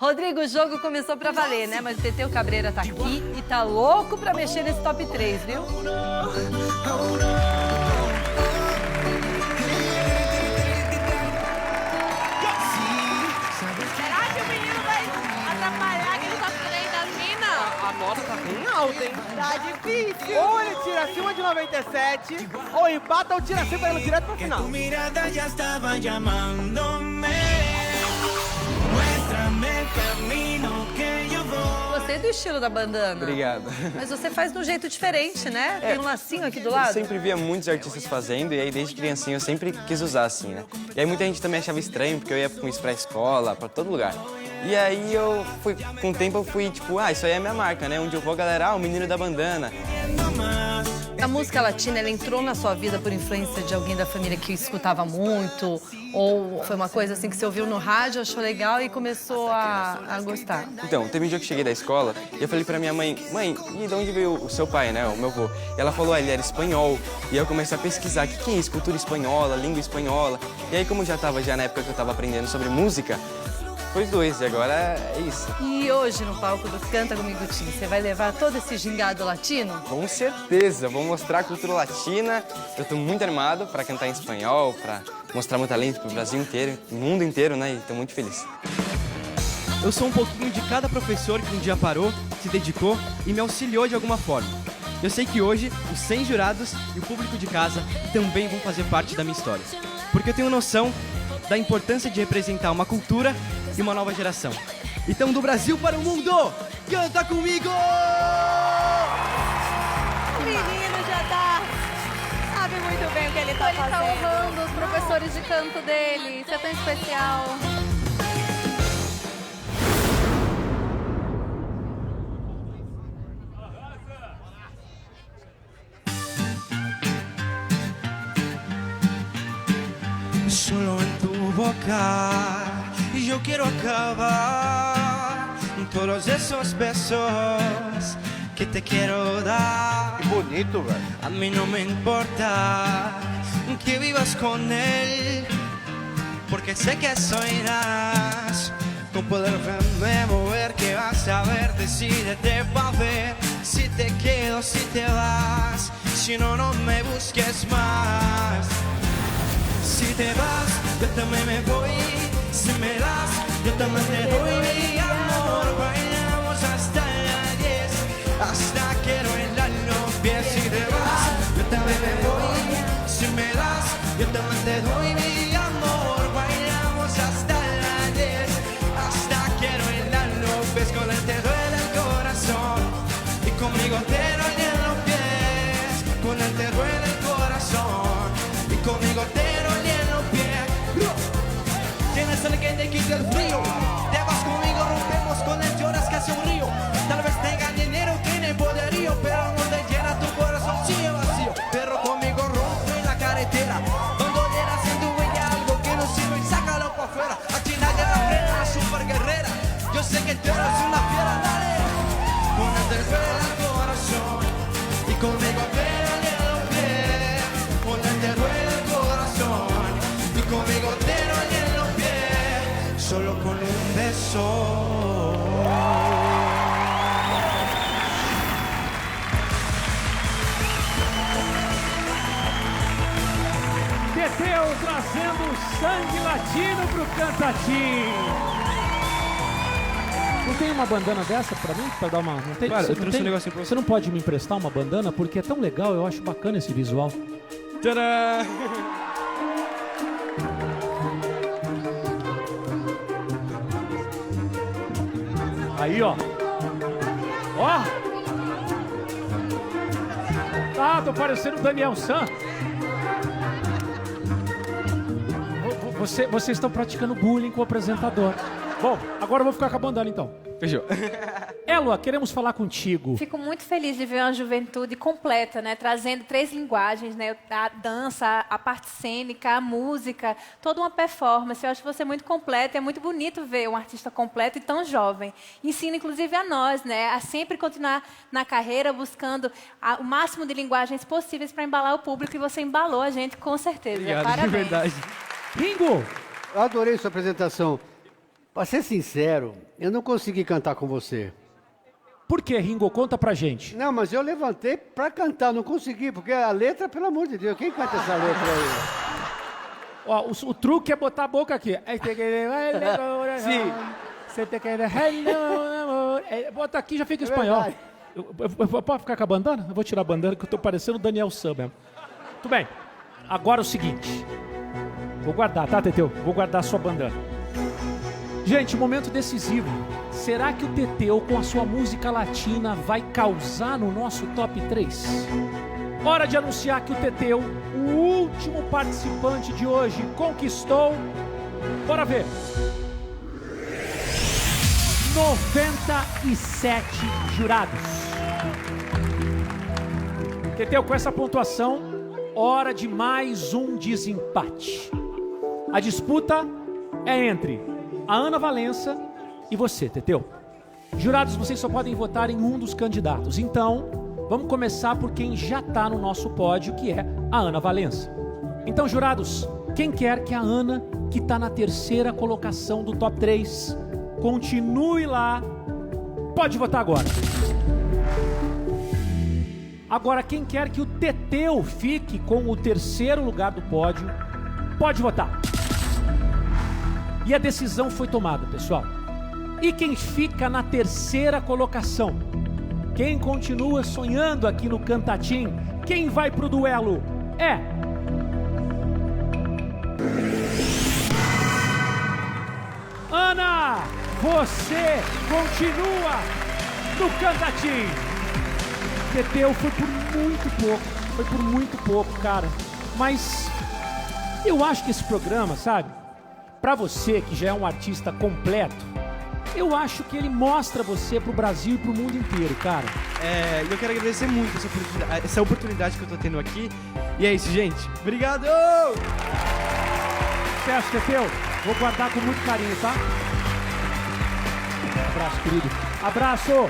Rodrigo, o jogo começou pra valer, né? Mas o Teteu Cabreira tá aqui e tá louco pra mexer nesse top 3, viu? Será que o menino vai atrapalhar aquele top 3 das minas? A nota tá bem alta, hein? Tá difícil. Ou ele tira acima de 97, ou empata ou tira acima indo direto pro final. Tu mirada ya estaba llamándome. Muéstrame el camino que yo voy. Gostei do estilo da bandana. Obrigado. Mas você faz de um jeito diferente, né? Tem um lacinho aqui do lado. Eu sempre via muitos artistas fazendo, e aí desde criancinha eu sempre quis usar assim, né? E aí muita gente também achava estranho, porque eu ia com isso pra escola, pra todo lugar. E aí eu fui, com o tempo eu fui tipo, isso aí é minha marca, né? Onde eu vou, galera, o menino da bandana. A música latina, ela entrou na sua vida por influência de alguém da família que escutava muito? Ou foi uma coisa assim que você ouviu no rádio, achou legal e começou a gostar? Então, teve um dia que eu cheguei da escola e eu falei pra minha mãe, e de onde veio o seu pai, né, o meu avô? E ela falou, ele era espanhol. E aí eu comecei a pesquisar, o que é isso? Cultura espanhola, língua espanhola. E aí como eu já tava na época que eu tava aprendendo sobre música, foi os dois, e agora é isso. E hoje, no palco do Canta Comigo Tim, você vai levar todo esse gingado latino? Com certeza, vou mostrar a cultura latina. Eu tô muito animado pra cantar em espanhol, pra mostrar meu talento pro Brasil inteiro, pro mundo inteiro, né, e tô muito feliz. Eu sou um pouquinho de cada professor que um dia parou, se dedicou e me auxiliou de alguma forma. Eu sei que hoje os 100 jurados e o público de casa também vão fazer parte da minha história. Porque eu tenho noção da importância de representar uma cultura e uma nova geração. Então, do Brasil para o mundo, canta comigo! O menino já sabe muito bem o que ele tá fazendo. Ele tá honrando os professores de canto dele. Isso é tão especial. Solo en tu boca yo quiero acabar todos esos besos que te quiero dar. Que bonito, velho. A mí no me importa que vivas con él, porque sé que soñarás con poderme mover, que vas a ver, decídete pa' ver si te quedo, si te vas, si no, no me busques más. Si te vas, yo también me voy. Si me das, yo también te doy mi amor. Bailamos hasta las 10, hasta quiero el año pie. Si te vas, yo también me voy. Si me das, yo también te doy mi amor. Bailamos hasta las 10, hasta quiero el año pie. Con él te duele el corazón y conmigo te duelen los pies. Con él te duele el corazón y conmigo te duelen los pies. Tienes el que te quite el frío. Te vas conmigo, rompemos con él, lloras casi un río. Tal vez tenga dinero, tiene poderío, pero no te llena tu corazón, sigue vacío. Pero conmigo rompe en la carretera, donde eras en tu huella algo que no sirve y sácalo pa' afuera. Aquí nadie la frena, la super guerrera. Yo sé que tú eres una fiera, dale. Con él te duele el corazón y conmigo te duele los pies. Con él te duele el corazón y conmigo te duele los pies. Solo con un beso. Teteu trazendo sangue latino pro Cantatim. Não tem uma bandana dessa pra mim? Pra dar uma... Não tem? Claro, Você eu não trouxe tem? um negocinho pra você. Você não pode me emprestar uma bandana? Porque é tão legal, eu acho bacana esse visual. Tcharam! Aí, ó. Ó! Ah, tô parecendo o Daniel San. Vocês estão praticando bullying com o apresentador. Bom, agora eu vou ficar com a bandana, então. Fechou. Elua, queremos falar contigo. Fico muito feliz de ver uma juventude completa, né? Trazendo 3 linguagens, né? A dança, a parte cênica, a música, toda uma performance. Eu acho você muito completa. É muito bonito ver um artista completo e tão jovem. Ensina, inclusive, a nós, né? A sempre continuar na carreira, buscando o máximo de linguagens possíveis para embalar o público. E você embalou a gente, com certeza. Obrigado, Parabéns. de verdade. Ringo! Eu adorei sua apresentação. Pra ser sincero, eu não consegui cantar com você. Por que, Ringo? Conta pra gente. Não, mas eu levantei pra cantar, não consegui, porque a letra, pelo amor de Deus, quem canta essa letra aí? Ó, o truque é botar a boca aqui. Sim. Bota aqui, já fica espanhol. Pode ficar com a bandana? Eu vou tirar a bandana, que eu tô parecendo o Daniel Sam mesmo. Tudo bem. Agora é o seguinte. Vou guardar, tá, Teteu? Vou guardar a sua bandana. Gente, momento decisivo. Será que o Teteu, com a sua música latina, vai causar no nosso top 3? Hora de anunciar que o Teteu, o último participante de hoje, conquistou... Bora ver. 97 jurados. Teteu, com essa pontuação, hora de mais um desempate. A disputa é entre a Ana Valença e você, Teteu. Jurados, vocês só podem votar em um dos candidatos. Então, vamos começar por quem já está no nosso pódio, que é a Ana Valença. Então, jurados, quem quer que a Ana, que está na terceira colocação do top 3, continue lá, pode votar agora. Agora, quem quer que o Teteu fique com o terceiro lugar do pódio, pode votar. E a decisão foi tomada, pessoal. E quem fica na terceira colocação? Quem continua sonhando aqui no Cantatim? Quem vai pro duelo? É... Ana, você continua no Cantatim. Teteu foi por muito pouco, cara. Mas eu acho que esse programa, sabe? Pra você que já é um artista completo, eu acho que ele mostra você pro Brasil e pro mundo inteiro, cara. Eu quero agradecer muito essa oportunidade que eu tô tendo aqui. E é isso, gente. Obrigado! Sucesso, Teteu. Vou guardar com muito carinho, tá? Abraço, querido. Abraço!